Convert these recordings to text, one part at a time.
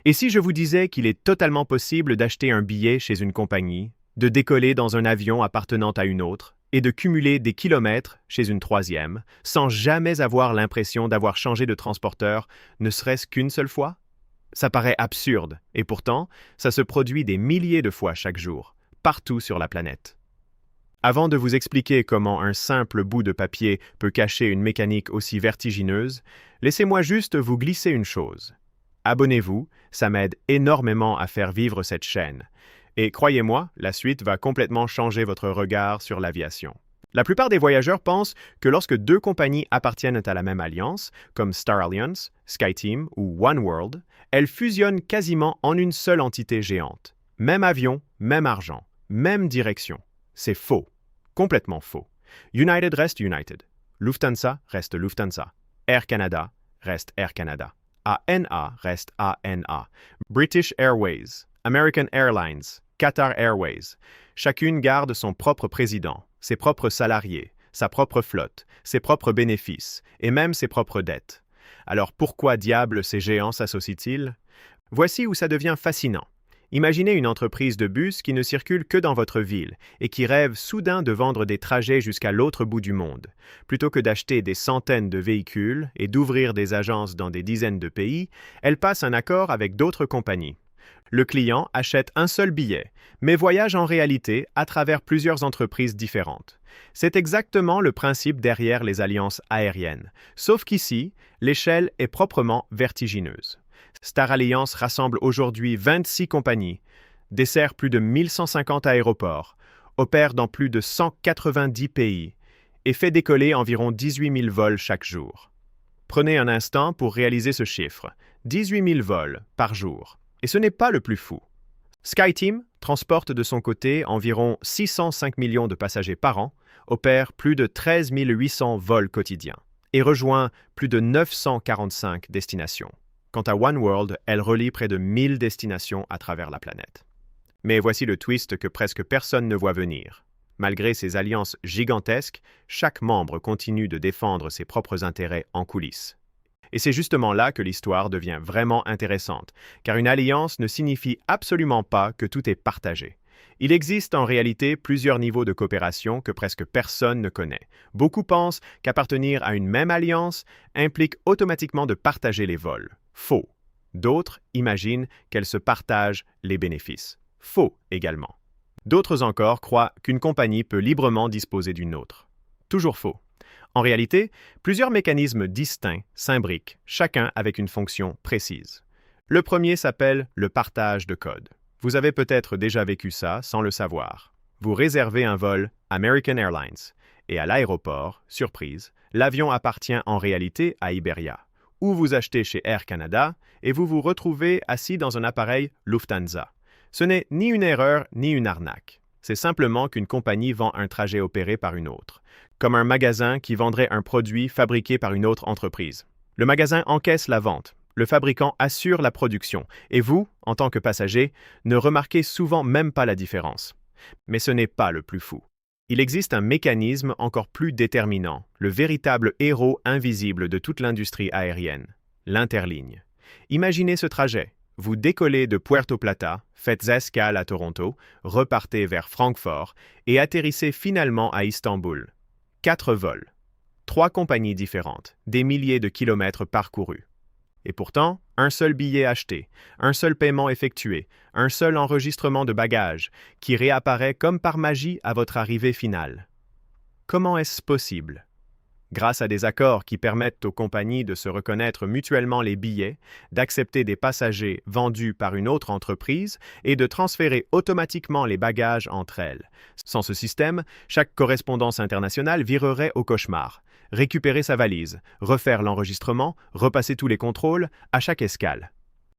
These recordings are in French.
Et si je vous disais qu'il est totalement possible d'acheter un billet chez une compagnie, de décoller dans un avion appartenant à une autre, et de cumuler des kilomètres chez une troisième, sans jamais avoir l'impression d'avoir changé de transporteur, ne serait-ce qu'une seule fois? Ça paraît absurde, et pourtant, ça se produit des milliers de fois chaque jour, partout sur la planète. Avant de vous expliquer comment un simple bout de papier peut cacher une mécanique aussi vertigineuse, laissez-moi juste vous glisser une chose. Abonnez-vous, ça m'aide énormément à faire vivre cette chaîne. Et croyez-moi, la suite va complètement changer votre regard sur l'aviation. La plupart des voyageurs pensent que lorsque deux compagnies appartiennent à la même alliance, comme Star Alliance, SkyTeam ou oneworld, elles fusionnent quasiment en une seule entité géante. Même avion, même argent, même direction. C'est faux. Complètement faux. United reste United. Lufthansa reste Lufthansa. Air Canada reste Air Canada. ANA reste ANA. British Airways, American Airlines, Qatar Airways. Chacune garde son propre président, ses propres salariés, sa propre flotte, ses propres bénéfices et même ses propres dettes. Alors pourquoi diable ces géants s'associent-ils? Voici où ça devient fascinant. Imaginez une entreprise de bus qui ne circule que dans votre ville et qui rêve soudain de vendre des trajets jusqu'à l'autre bout du monde. Plutôt que d'acheter des centaines de véhicules et d'ouvrir des agences dans des dizaines de pays, elle passe un accord avec d'autres compagnies. Le client achète un seul billet, mais voyage en réalité à travers plusieurs entreprises différentes. C'est exactement le principe derrière les alliances aériennes, sauf qu'ici, l'échelle est proprement vertigineuse. Star Alliance rassemble aujourd'hui 26 compagnies, dessert plus de 1150 aéroports, opère dans plus de 190 pays et fait décoller environ 18 000 vols chaque jour. Prenez un instant pour réaliser ce chiffre, 18 000 vols par jour. Et ce n'est pas le plus fou. SkyTeam transporte de son côté environ 605 millions de passagers par an, opère plus de 13 800 vols quotidiens et rejoint plus de 945 destinations. Quant à oneworld, elle relie près de 1000 destinations à travers la planète. Mais voici le twist que presque personne ne voit venir. Malgré ces alliances gigantesques, chaque membre continue de défendre ses propres intérêts en coulisses. Et c'est justement là que l'histoire devient vraiment intéressante, car une alliance ne signifie absolument pas que tout est partagé. Il existe en réalité plusieurs niveaux de coopération que presque personne ne connaît. Beaucoup pensent qu'appartenir à une même alliance implique automatiquement de partager les vols. Faux. D'autres imaginent qu'elles se partagent les bénéfices. Faux également. D'autres encore croient qu'une compagnie peut librement disposer d'une autre. Toujours faux. En réalité, plusieurs mécanismes distincts s'imbriquent, chacun avec une fonction précise. Le premier s'appelle le partage de code. Vous avez peut-être déjà vécu ça sans le savoir. Vous réservez un vol American Airlines et à l'aéroport, surprise, l'avion appartient en réalité à Iberia. Ou vous achetez chez Air Canada et vous vous retrouvez assis dans un appareil Lufthansa. Ce n'est ni une erreur ni une arnaque. C'est simplement qu'une compagnie vend un trajet opéré par une autre, comme un magasin qui vendrait un produit fabriqué par une autre entreprise. Le magasin encaisse la vente, le fabricant assure la production, et vous, en tant que passager, ne remarquez souvent même pas la différence. Mais ce n'est pas le plus fou. Il existe un mécanisme encore plus déterminant, le véritable héros invisible de toute l'industrie aérienne, l'interligne. Imaginez ce trajet. Vous décollez de Puerto Plata, faites escale à Toronto, repartez vers Francfort et atterrissez finalement à Istanbul. 4 vols, 3 compagnies différentes, des milliers de kilomètres parcourus. Et pourtant, un seul billet acheté, un seul paiement effectué, un seul enregistrement de bagages qui réapparaît comme par magie à votre arrivée finale. Comment est-ce possible? Grâce à des accords qui permettent aux compagnies de se reconnaître mutuellement les billets, d'accepter des passagers vendus par une autre entreprise et de transférer automatiquement les bagages entre elles. Sans ce système, chaque correspondance internationale virerait au cauchemar. Récupérer sa valise, refaire l'enregistrement, repasser tous les contrôles à chaque escale.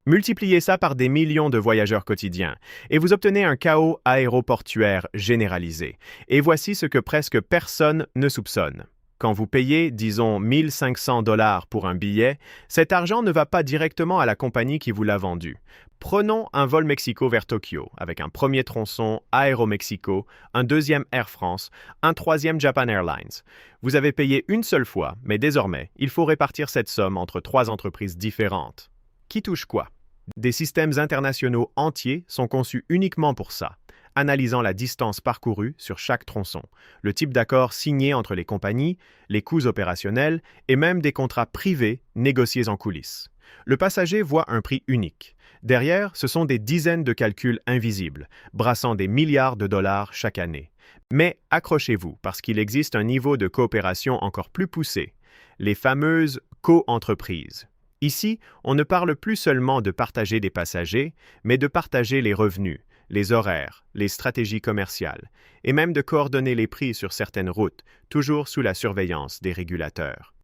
Multipliez ça par des millions de voyageurs quotidiens et vous obtenez un chaos aéroportuaire généralisé. Et voici ce que presque personne ne soupçonne. Quand vous payez, disons, 1 500 $ pour un billet, cet argent ne va pas directement à la compagnie qui vous l'a vendu. Prenons un vol Mexico vers Tokyo, avec un premier tronçon Aéromexico, un deuxième Air France, un troisième Japan Airlines. Vous avez payé une seule fois, mais désormais, il faut répartir cette somme entre 3 entreprises différentes. Qui touche quoi? Des systèmes internationaux entiers sont conçus uniquement pour ça, analysant la distance parcourue sur chaque tronçon, le type d'accord signé entre les compagnies, les coûts opérationnels et même des contrats privés négociés en coulisses. Le passager voit un prix unique. Derrière, ce sont des dizaines de calculs invisibles, brassant des milliards de dollars chaque année. Mais accrochez-vous, parce qu'il existe un niveau de coopération encore plus poussé, les fameuses co-entreprises. Ici, on ne parle plus seulement de partager des passagers, mais de partager les revenus, les horaires, les stratégies commerciales, et même de coordonner les prix sur certaines routes, toujours sous la surveillance des régulateurs.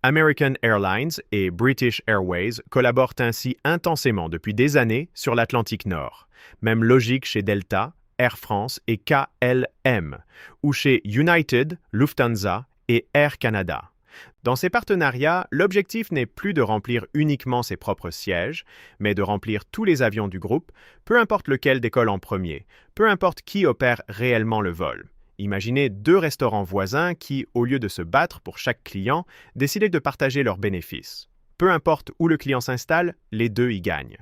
American Airlines et British Airways collaborent ainsi intensément depuis des années sur l'Atlantique Nord. Même logique chez Delta, Air France et KLM, ou chez United, Lufthansa et Air Canada. Dans ces partenariats, l'objectif n'est plus de remplir uniquement ses propres sièges, mais de remplir tous les avions du groupe, peu importe lequel décolle en premier, peu importe qui opère réellement le vol. Imaginez deux restaurants voisins qui, au lieu de se battre pour chaque client, décidaient de partager leurs bénéfices. Peu importe où le client s'installe, les deux y gagnent.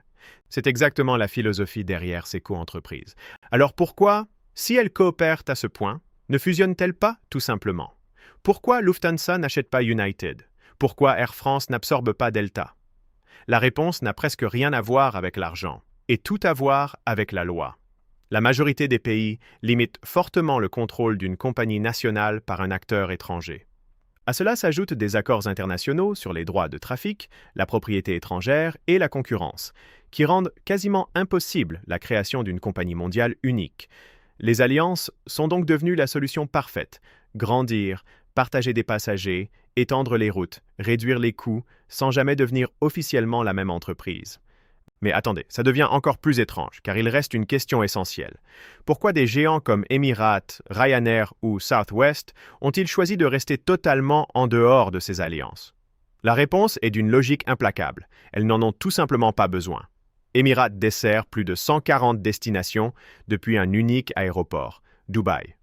C'est exactement la philosophie derrière ces co-entreprises. Alors pourquoi, si elles coopèrent à ce point, ne fusionnent-elles pas tout simplement? Pourquoi Lufthansa n'achète pas United? Pourquoi Air France n'absorbe pas Delta? La réponse n'a presque rien à voir avec l'argent, et tout à voir avec la loi. La majorité des pays limitent fortement le contrôle d'une compagnie nationale par un acteur étranger. À cela s'ajoutent des accords internationaux sur les droits de trafic, la propriété étrangère et la concurrence, qui rendent quasiment impossible la création d'une compagnie mondiale unique. Les alliances sont donc devenues la solution parfaite: grandir, partager des passagers, étendre les routes, réduire les coûts, sans jamais devenir officiellement la même entreprise. Mais attendez, ça devient encore plus étrange, car il reste une question essentielle. Pourquoi des géants comme Emirates, Ryanair ou Southwest ont-ils choisi de rester totalement en dehors de ces alliances? La réponse est d'une logique implacable. Elles n'en ont tout simplement pas besoin. Emirates dessert plus de 140 destinations depuis un unique aéroport, Dubaï.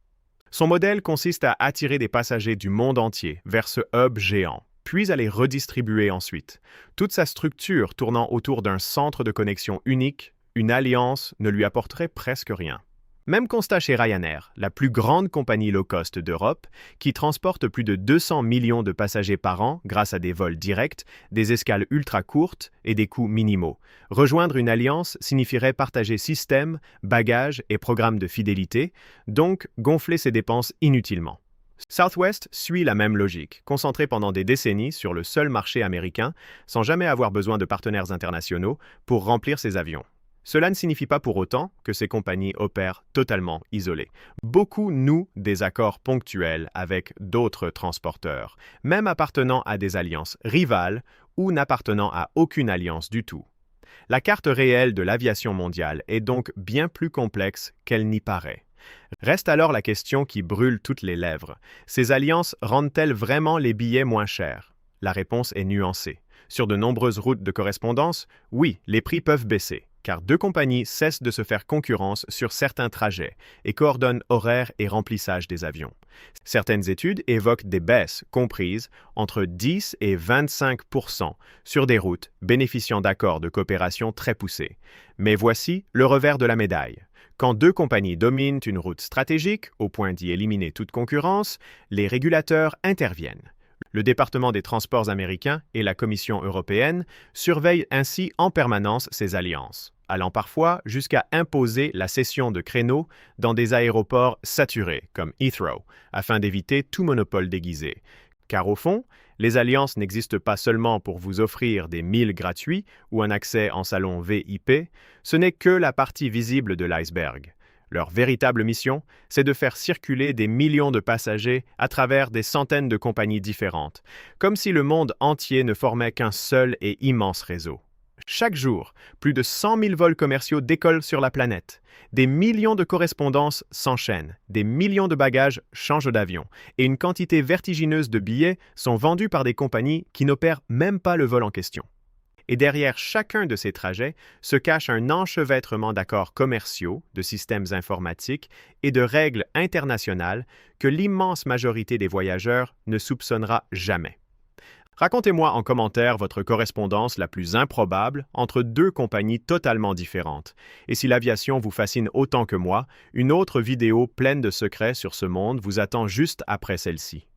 Son modèle consiste à attirer des passagers du monde entier vers ce hub géant, puis à les redistribuer ensuite. Toute sa structure tournant autour d'un centre de connexion unique, une alliance ne lui apporterait presque rien. Même constat chez Ryanair, la plus grande compagnie low-cost d'Europe, qui transporte plus de 200 millions de passagers par an grâce à des vols directs, des escales ultra courtes et des coûts minimaux. Rejoindre une alliance signifierait partager système, bagages et programmes de fidélité, donc gonfler ses dépenses inutilement. Southwest suit la même logique, concentré pendant des décennies sur le seul marché américain, sans jamais avoir besoin de partenaires internationaux pour remplir ses avions. Cela ne signifie pas pour autant que ces compagnies opèrent totalement isolées. Beaucoup nouent des accords ponctuels avec d'autres transporteurs, même appartenant à des alliances rivales ou n'appartenant à aucune alliance du tout. La carte réelle de l'aviation mondiale est donc bien plus complexe qu'elle n'y paraît. Reste alors la question qui brûle toutes les lèvres. Ces alliances rendent-elles vraiment les billets moins chers? La réponse est nuancée. Sur de nombreuses routes de correspondance, oui, les prix peuvent baisser, car deux compagnies cessent de se faire concurrence sur certains trajets et coordonnent horaires et remplissage des avions. Certaines études évoquent des baisses comprises entre 10 et 25% sur des routes bénéficiant d'accords de coopération très poussés. Mais voici le revers de la médaille. Quand deux compagnies dominent une route stratégique, au point d'y éliminer toute concurrence, les régulateurs interviennent. Le département des transports américain et la Commission européenne surveillent ainsi en permanence ces alliances, allant parfois jusqu'à imposer la cession de créneaux dans des aéroports saturés, comme Heathrow, afin d'éviter tout monopole déguisé. Car au fond, les alliances n'existent pas seulement pour vous offrir des milles gratuits ou un accès en salon VIP, ce n'est que la partie visible de l'iceberg. Leur véritable mission, c'est de faire circuler des millions de passagers à travers des centaines de compagnies différentes, comme si le monde entier ne formait qu'un seul et immense réseau. Chaque jour, plus de 100 000 vols commerciaux décollent sur la planète. Des millions de correspondances s'enchaînent, des millions de bagages changent d'avion, et une quantité vertigineuse de billets sont vendus par des compagnies qui n'opèrent même pas le vol en question. Et derrière chacun de ces trajets se cache un enchevêtrement d'accords commerciaux, de systèmes informatiques et de règles internationales que l'immense majorité des voyageurs ne soupçonnera jamais. Racontez-moi en commentaire votre correspondance la plus improbable entre deux compagnies totalement différentes. Et si l'aviation vous fascine autant que moi, une autre vidéo pleine de secrets sur ce monde vous attend juste après celle-ci.